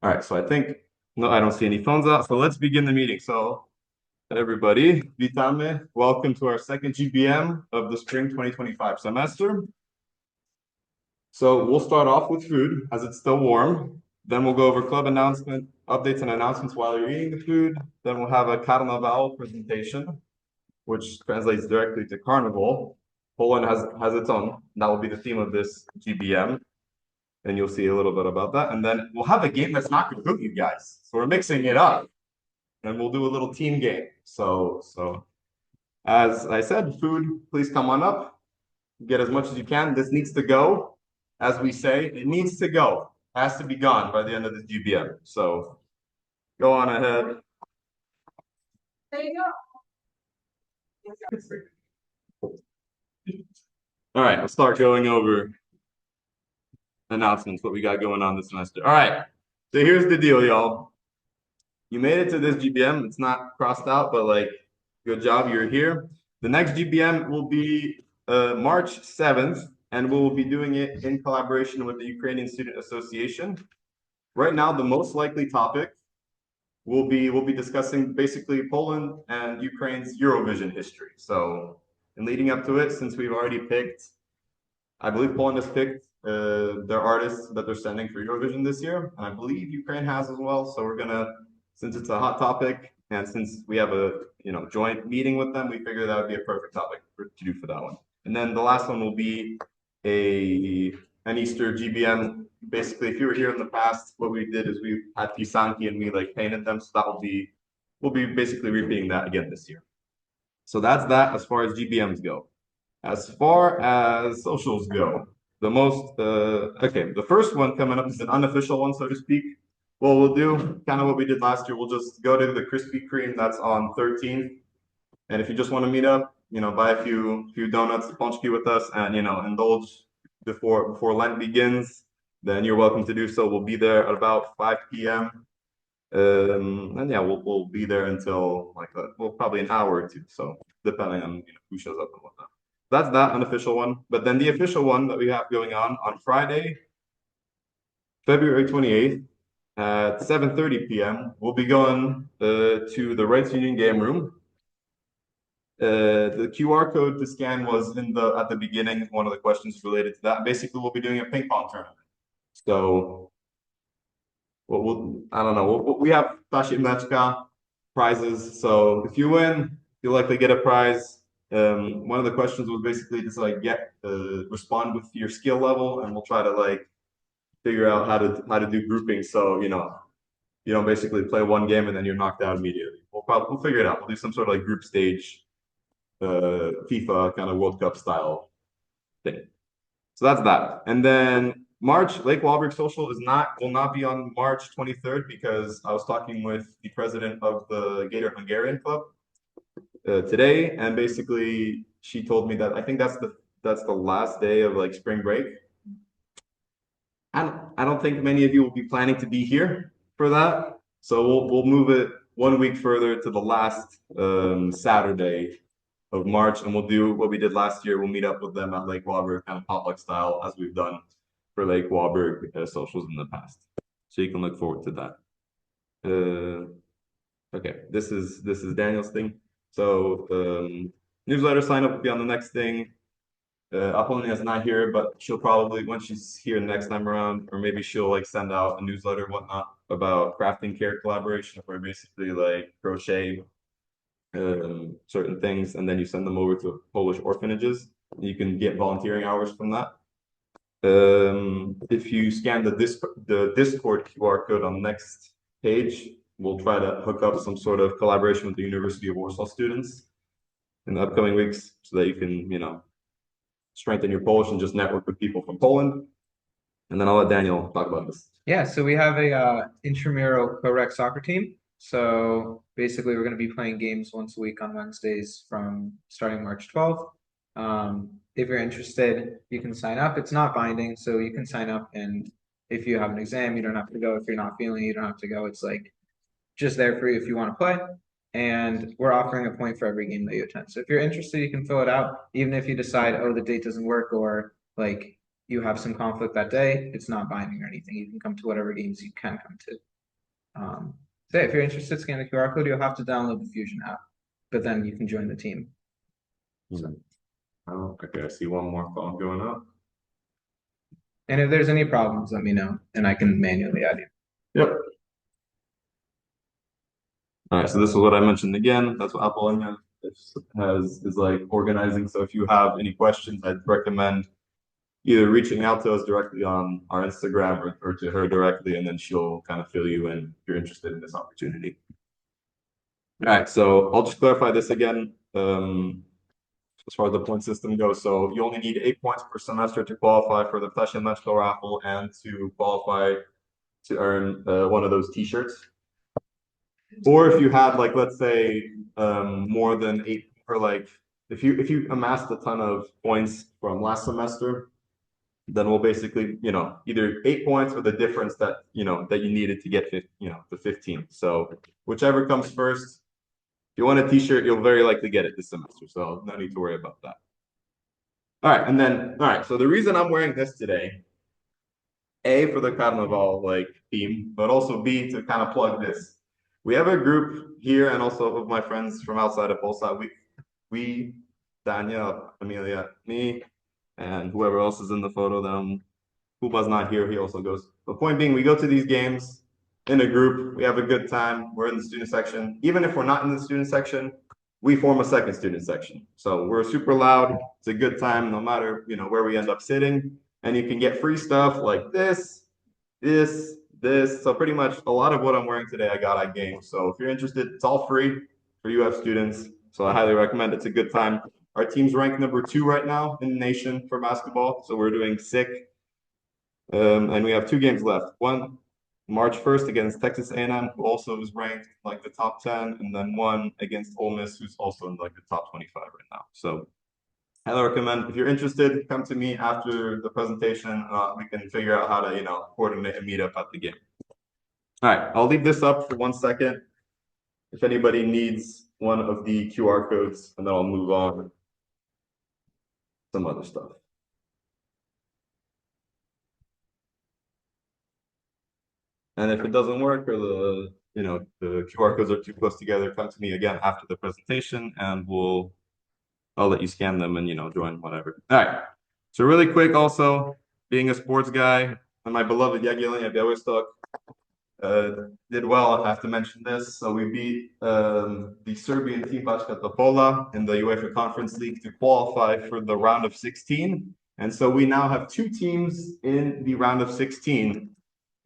All right, so I think, no, I don't see any phones out. So let's begin the meeting. So everybody, Vitame, welcome to our second GBM of the spring 2025 semester. So we'll start off with food as it's still warm. Then we'll go over club announcement, updates and announcements while you're eating the food. Then we'll have a Carnaval presentation, which translates directly to Carnival. Poland has its own. That will be the theme of this GBM, and you'll see a little bit about that. And then we'll have a game that's not going to cook you guys. So we're mixing it up, and we'll do a little team game. So as I said, food, please come on up, get as much as you can. This needs to go, as we say, it needs to go. It has to be gone by the end of this GBM. So go on ahead. There you go. All right, let's start going over announcements, what we got going on this semester. All right, so here's the deal, y'all. You made it to this GBM. It's not crossed out, but like, good job, you're here. The next GBM will be March 7th, and we'll be doing it in collaboration with the Ukrainian Student Association. Right now, the most likely topic we'll be discussing basically Poland and Ukraine's Eurovision history. So, in leading up to it, since we've already picked, I believe Poland has picked their artists that they're sending for Eurovision this year, and I believe Ukraine has as well. So we're gonna, since it's a hot topic, and since we have a joint meeting with them, we figured that would be a perfect topic to do for that one. And then the last one will be an Easter GBM. Basically, if you were here in the past, what we did is we had pisanki and we like painted them. So that will be we'll be basically repeating that again this year. So that's that as far as GBMs go. As far as socials go, the first one coming up is an unofficial one, so to speak. What we'll do, kind of what we did last year, we'll just go to the Krispy Kreme that's on 13th. And if you just want to meet up, buy a few donuts, pączki with us, and indulge before Lent begins, then you're welcome to do so. We'll be there at about 5 p.m. And yeah, we'll be there until probably an hour or two. So depending on who shows up and whatnot. That's that unofficial one. But then the official one that we have going on Friday, February 28th at 7:30 p.m. We'll be going to the Rights Union game room. The QR code to scan was at the beginning, one of the questions related to that. Basically, we'll be doing a ping pong tournament. So I don't know. We have Tashi Mleczka prizes. So if you win, you'll likely get a prize. One of the questions was basically just like respond with your skill level, and we'll try to like figure out how to do grouping. So you don't basically play one game and then you're knocked out immediately. We'll figure it out. We'll do some sort of like group stage, FIFA kind of World Cup style thing. So that's that. And then March, Lake Walberg Social will not be on March 23rd because I was talking with the president of the Gator Hungarian Club today, and basically she told me that I think that's the last day of like spring break. I don't think many of you will be planning to be here for that, so we'll move it 1 week further to the last Saturday of March, and we'll do what we did last year. We'll meet up with them at Lake Walberg, kind of potluck style, as we've done for Lake Walberg socials in the past. So you can look forward to that. Okay, this is Daniel's thing. So newsletter sign up will be on the next thing. Apollonia is not here, but she'll probably, when she's here next time around, or maybe she'll like send out a newsletter and whatnot about crafting care collaboration, where basically like crochet certain things, and then you send them over to Polish orphanages. You can get volunteering hours from that. If you scan the Discord QR code on the next page, we'll try to hook up some sort of collaboration with the University of Warsaw students in the upcoming weeks so that you can, strengthen your Polish and just network with people from Poland. And then I'll let Daniel talk about this. Yeah, so we have a intramural co-rec soccer team. So basically, we're going to be playing games once a week on Wednesdays from starting March 12th. If you're interested, you can sign up. It's not binding, so you can sign up, and if you have an exam, you don't have to go. If you're not feeling it, you don't have to go. It's like just there for you if you want to play. And we're offering a point for every game that you attend. So if you're interested, you can fill it out. Even if you decide, oh, the date doesn't work, or like you have some conflict that day, it's not binding or anything. You can come to whatever games you can come to. So yeah, if you're interested, scan the QR code. You'll have to download the Fusion app, but then you can join the team. So, Oh, okay, I see one more phone going up. and if there's any problems, let me know, and I can manually add you. Yep. All right, so this is what I mentioned again. That's what Apple is like organizing. So if you have any questions, I'd recommend either reaching out to us directly on our Instagram or to her directly, and then she'll kind of fill you in if you're interested in this opportunity. All right, so I'll just clarify this again. As far as the point system goes, so you only need 8 points per semester to qualify for the Taschenmenschel raffle and to qualify to earn one of those T-shirts. Or if you had like, let's say, more than 8, or like if you amassed a ton of points from last semester, then we'll basically, either 8 points or the difference that you needed to get the 15. So whichever comes first. If you want a T-shirt, you'll very likely get it this semester, so no need to worry about that. All right. So the reason I'm wearing this today, A, for the Carnival like theme, but also B, to kind of plug this. We have a group here, and also of my friends from outside of POLSA. We, Daniel, Amelia, me, and whoever else is in the photo. Kuba's not here. He also goes. The point being, we go to these games in a group. We have a good time. We're in the student section. Even if we're not in the student section, we form a second student section. So we're super loud. It's a good time, no matter where we end up sitting. And you can get free stuff like this. So pretty much a lot of what I'm wearing today, I got at games. So if you're interested, it's all free for UF students. So I highly recommend. It's a good time. Our team's ranked number 2 right now in the nation for basketball. So we're doing sick. And we have 2 games left. One March 1st against Texas A&M, who also is ranked like the top 10, and then one against Ole Miss, who's also in like the top 25 right now. So I recommend, if you're interested, come to me after the presentation. We can figure out how to coordinate a meetup at the game. All right, I'll leave this up for 1 second. If anybody needs one of the QR codes, and then I'll move on to some other stuff. And if it doesn't work, or the QR codes are too close together, come to me again after the presentation, and I'll let you scan them and join whatever. All right. So really quick, also being a sports guy, and my beloved Jagiellonia Białystok did well. I have to mention this. So we beat the Serbian team Bačka Topola in the UEFA Conference League to qualify for the round of 16. And so we now have 2 teams in the round of 16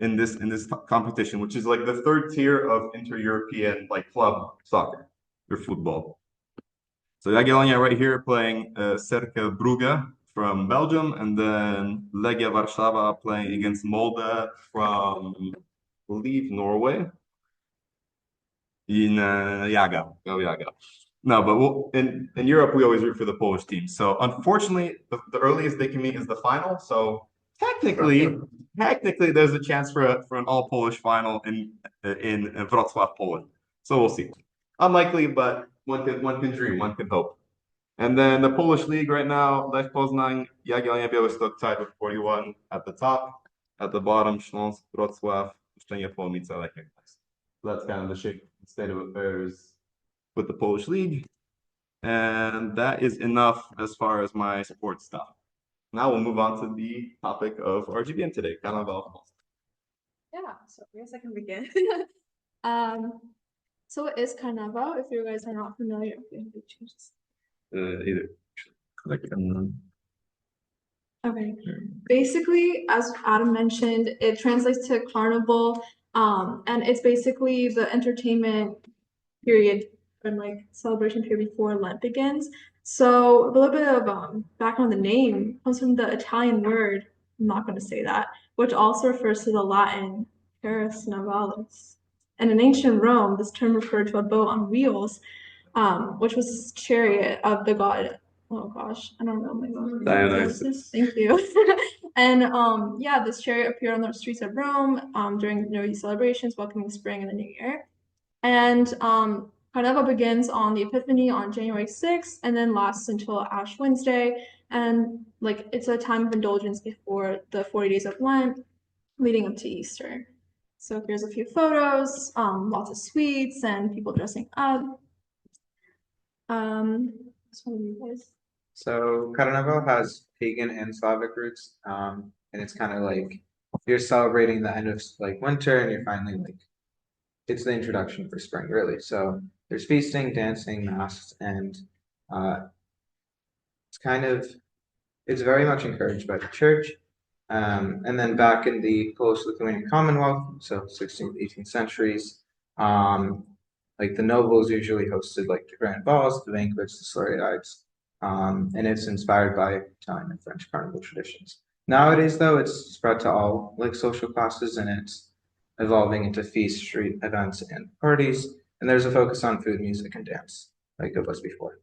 in this competition, which is like the 3rd tier of inter-European like club soccer or football. So Jagiellonia right here playing Cercle Brugge from Belgium, and then Legia Warszawa playing against Molde from, I believe, Norway. In Jaga. Go Jaga. No, but in Europe, we always root for the Polish team. So unfortunately, the earliest they can meet is the final. So technically, there's a chance for an all Polish final in Wrocław, Poland. So we'll see. Unlikely, but one can dream, one can hope. And then the Polish league right now, Lech Poznań, Jagiellonia Białystok tied with 41 at the top. At the bottom, Śląsk, Wrocław, Uszczenie Połomice, Lech. So that's kind of the shape state of affairs with the Polish league. And that is enough as far as my sports stuff. Now we'll move on to the topic of our GBM today, Carnaval. Yeah, so I guess I can begin. So what is Carnaval? If you guys are not familiar, Either. Okay. Basically, as Adam mentioned, it translates to carnival, and it's basically the entertainment period and like celebration period before Lent begins. So a little bit of back on the name comes from the Italian word, I'm not going to say that, which also refers to the Latin Paris Navalis. And in ancient Rome, this term referred to a boat on wheels, which was chariot of the god. Oh gosh, I don't know my god. Dionysus. Thank you. And yeah, this chariot appeared on the streets of Rome during New Year celebrations, welcoming spring and the new year. And Carnival begins on the Epiphany on January 6th and then lasts until Ash Wednesday. And it's a time of indulgence before the 40 days of Lent leading up to Easter. So here's a few photos, lots of sweets and people dressing up. This one of you guys. So Carnival has pagan and Slavic roots, and it's kind of like you're celebrating the end of like winter, and you're finally like it's the introduction for spring, really. So there's feasting, dancing, masks, and uh, it's kind of it's very much encouraged by the church. And then back in the Polish-Lithuanian Commonwealth, so 16th, 18th centuries, um, like the nobles usually hosted like the grand balls, the banquets, the sleigh rides, and it's inspired by Italian and French carnival traditions. Nowadays, though, it's spread to all like social classes, and it's evolving into feast, street events, and parties. And there's a focus on food, music, and dance, like it was before.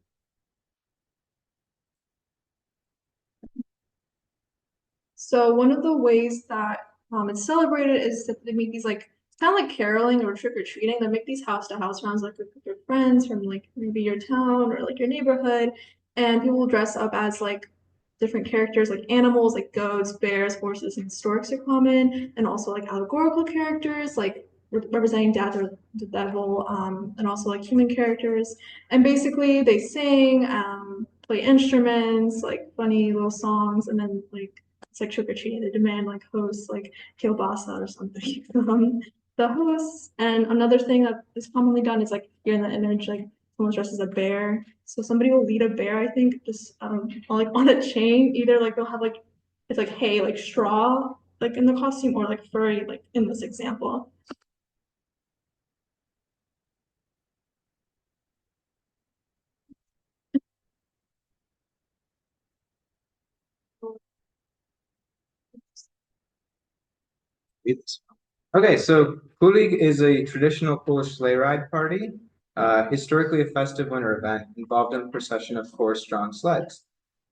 So one of the ways that it's celebrated is that they make these like it's kind of like caroling or trick or treating. They make these house to house rounds like with your friends from like maybe your town or like your neighborhood, and people will dress up as like different characters like animals like goats, bears, horses, and storks are common, and also like allegorical characters like representing death or the devil, and also like human characters. And basically they sing, play instruments, like funny little songs, and then like it's like trick or treating. They demand like hosts like kielbasa or something from the hosts. And another thing that is commonly done is like here in the image, like someone dresses a bear. So somebody will lead a bear, I think, just like on a chain. Either like they'll have like it's like hay, like straw, like in the costume, or like furry, like in this example. Okay, so Kulig is a traditional Polish sleigh ride party, historically a festive winter event involved in a procession of horse-drawn sleds.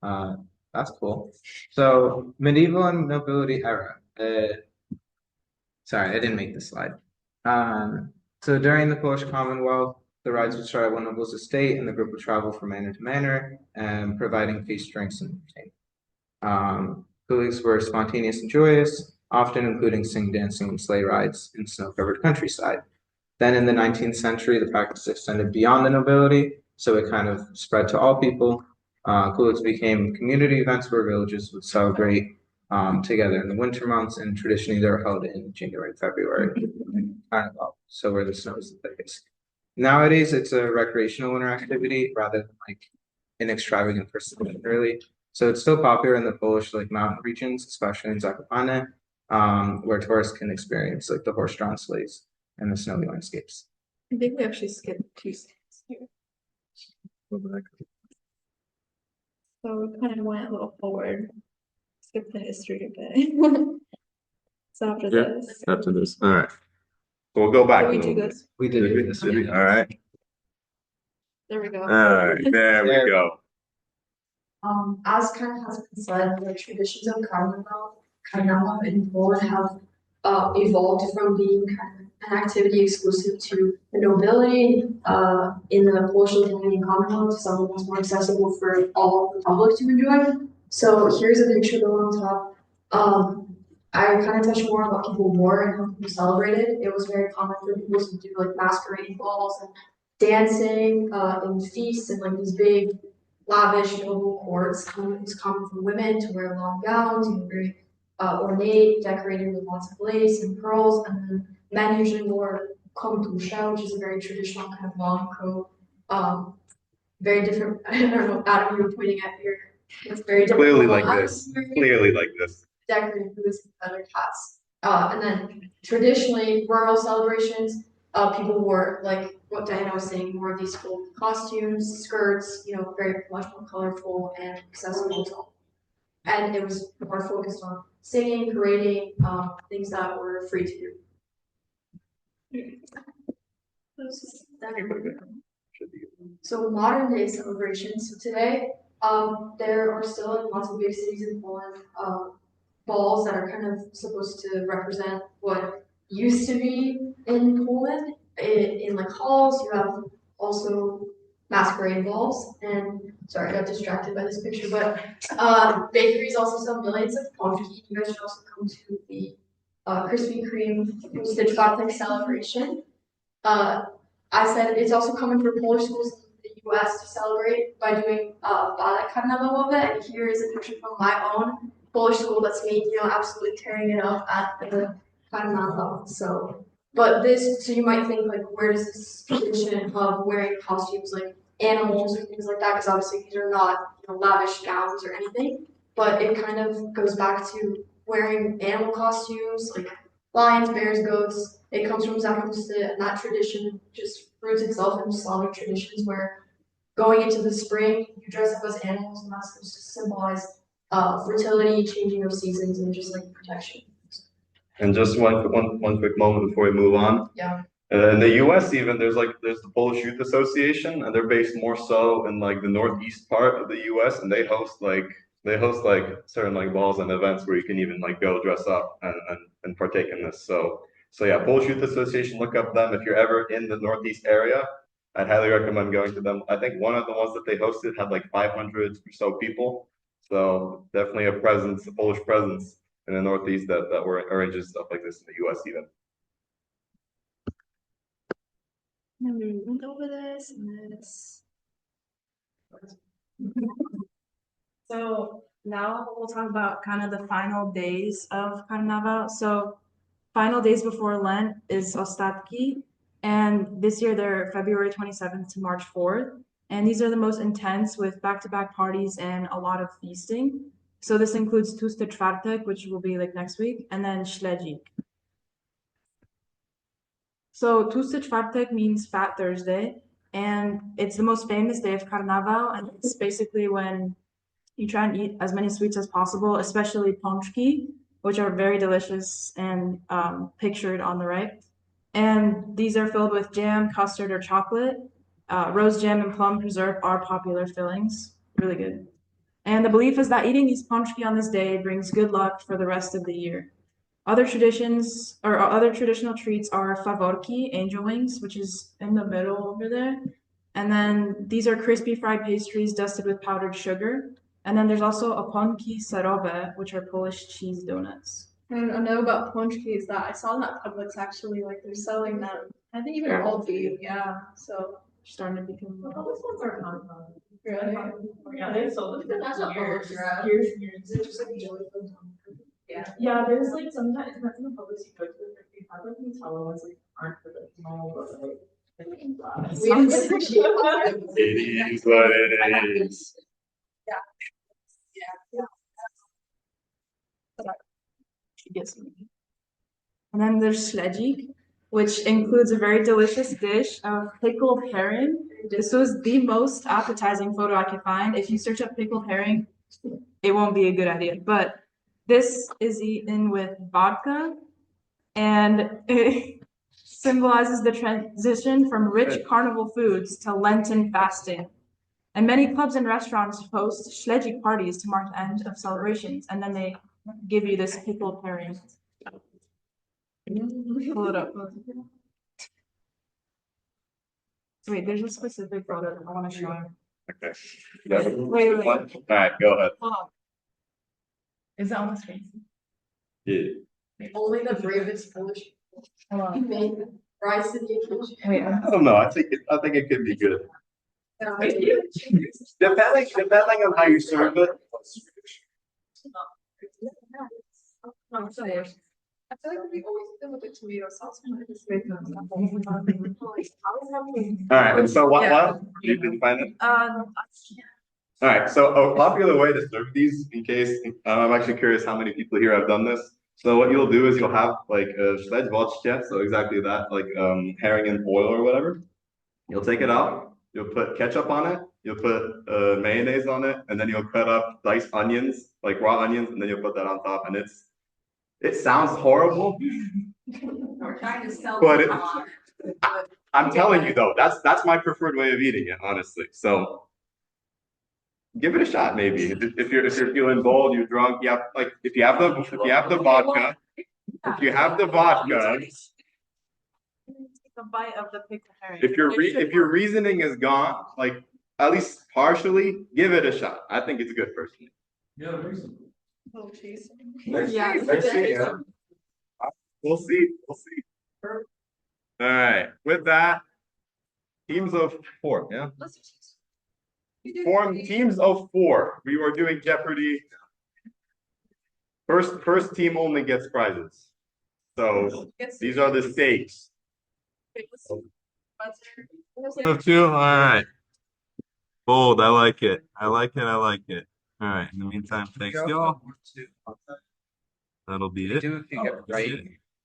Uh, that's cool. So medieval and nobility era. Sorry, I didn't make this slide. So during the Polish Commonwealth, the rides would start at one noble's estate, and the group would travel from manor to manor, providing feast, drinks, and entertainment. Kuligs were spontaneous and joyous, often including sing, dancing, and sleigh rides in snow-covered countryside. Then in the 19th century, the practice extended beyond the nobility, so it kind of spread to all people. Kuligs became community events where villages would celebrate together in the winter months, and traditionally they were held in January and February, Carnival, so where the snow is the thickest. Nowadays, it's a recreational winter activity rather than like an extravagant festival, really. So it's still popular in the Polish like mountain regions, especially in Zakopane, where tourists can experience like the horse-drawn sleighs and the snowy landscapes. I think we actually skipped two steps here. So we kind of went a little forward, skipped the history a bit. So after this. After this. All right. So we'll go back So we a do little bit. this. We Did did we? this. All right. There we go. All right. There we go. As kind of has been said, the traditions of Carnival in Poland have evolved from being kind of an activity exclusive to the nobility in the Polish-Lithuanian Commonwealth to something that's more accessible for all the public to enjoy. So here's a picture going on top. I kind of touched more on what people wore and how people celebrated. It was very common for people to do like masquerade balls and dancing and feasts and like these big lavish noble courts. It was common for women to wear long gowns, very ornate, decorated with lots of lace and pearls, and then men usually wore komtusha, which is a very traditional kind of long coat. Very different. I don't know, Adam, you were pointing at here. It's very different. Clearly like this. Clearly like this. Decorated boots and feather hats. And then traditionally, rural celebrations, people wore, like what Diana was saying, more of these full costumes, skirts, very much more colorful and accessible to all. And it was more focused on singing, parading, things that were free to do. So modern day celebrations. So today, there are still in lots of big cities in Poland, balls that are kind of supposed to represent what used to be in Poland. In like halls, you have also masquerade balls. And sorry, I got distracted by this picture, but bakeries also sell millions of pumpkin. You guys should also come to the Krispy Kreme Stitch Bartek celebration. I said it's also common for Polish schools in the US to celebrate by doing ballet carnaval. And here is a picture from my own Polish school that's me, absolutely tearing it up at the carnaval. So, but this, so you might think like, where does this tradition of wearing costumes like animals or things like that? Because obviously these are not lavish gowns or anything, but it kind of goes back to wearing animal costumes like lions, bears, goats. It comes from Zakopusta, and that tradition just roots itself in Slavic traditions where going into the spring, you dress up as animals, and that's supposed to symbolize fertility, changing of seasons, and just like protection. And just one quick moment before we move on. Yeah. In the US even there's the Polish Youth Association, and they're based more so in like the northeast part of the US, and they host like certain like balls and events where you can even like go dress up and partake in this. So yeah, Polish Youth Association, look up them if you're ever in the northeast area. I'd highly recommend going to them. I think one of the ones that they hosted had like 500 or so people. So definitely a presence, a Polish presence in the Northeast that arranges stuff like this in the US even. And we went over this and this. So now we'll talk about kind of the final days of Carnaval. So final days before Lent is Ostatki, and this year they're February 27th to March 4th. And these are the most intense with back-to-back parties and a lot of feasting. So this includes Tłusty Czwartek, which will be like next week, and then Śledzik. So Tłusty Czwartek means Fat Thursday, and it's the most famous day of Carnaval, and it's basically when you try and eat as many sweets as possible, especially pączki, which are very delicious and pictured on the right. And these are filled with jam, custard, or chocolate. Rose jam and plum preserve are popular fillings. Really good. And the belief is that eating these pączki on this day brings good luck for the rest of the year. Other traditions or other traditional treats are faworki, angel wings, which is in the middle over there. And then these are crispy fried pastries dusted with powdered sugar. And then there's also oponki serowe, which are Polish cheese donuts. And I know about pączki is that I saw that Publix actually like they're selling them. I think even Aldi, yeah. So Starting to become really, yeah, they sold it That's for not years. Polish, Years. yeah. Yeah, there's like sometimes it's not in the public you go to, like they have like these hollow ones like aren't traditional, but like We didn't appreciate It is what it is. And then there's śledzik, which includes a very delicious dish of pickled herring. This was the most appetizing photo I could find. If you search up pickled herring, it won't be a good idea. But this is eaten with vodka, and it symbolizes the transition from rich carnival foods to Lenten fasting. And many clubs and restaurants host śledzik parties to mark the end of celebrations, and then they give you this pickled herring. Pull it up. Wait, there's a specific photo that I want to show you. Okay. Yeah. Wait. All right, go ahead. Hold on. Is that on the screen? Yeah. Only the bravest Polish Hold on. made rise to the occasion. Wait, I don't know. I think it could be good. Depending on how you serve it. I'm sorry. I feel like we always do with the tomato sauce. All right, and so what you didn't find it? All right, so a popular way to serve these, in case I'm actually curious how many people here have done this. So what you'll do is you'll have like a śledź, so exactly that, like herring in oil or whatever. You'll take it out, you'll put ketchup on it, you'll put mayonnaise on it, and then you'll cut up diced onions, like raw onions, and then you'll put that on top, and it sounds horrible. We're trying to sell But them I'm telling you though, that's my preferred way of eating it, honestly. So give it a shot, maybe. If you're feeling bold, you're drunk, if you have the vodka, Take a bite of the pickled herring. if your reasoning is gone, like at least partially, give it a shot. I think it's good personally. Oh, jeez. Yeah. Let's see, yeah. We'll see. We'll see. All right. With that, teams of four. Yeah. Form teams of four. We are doing Jeopardy. First team only gets prizes. So these are the stakes. Of two. All right. Bold. I like it. I like it. I like it. All right. In the meantime, thanks y'all. That'll be it. Do if you get right.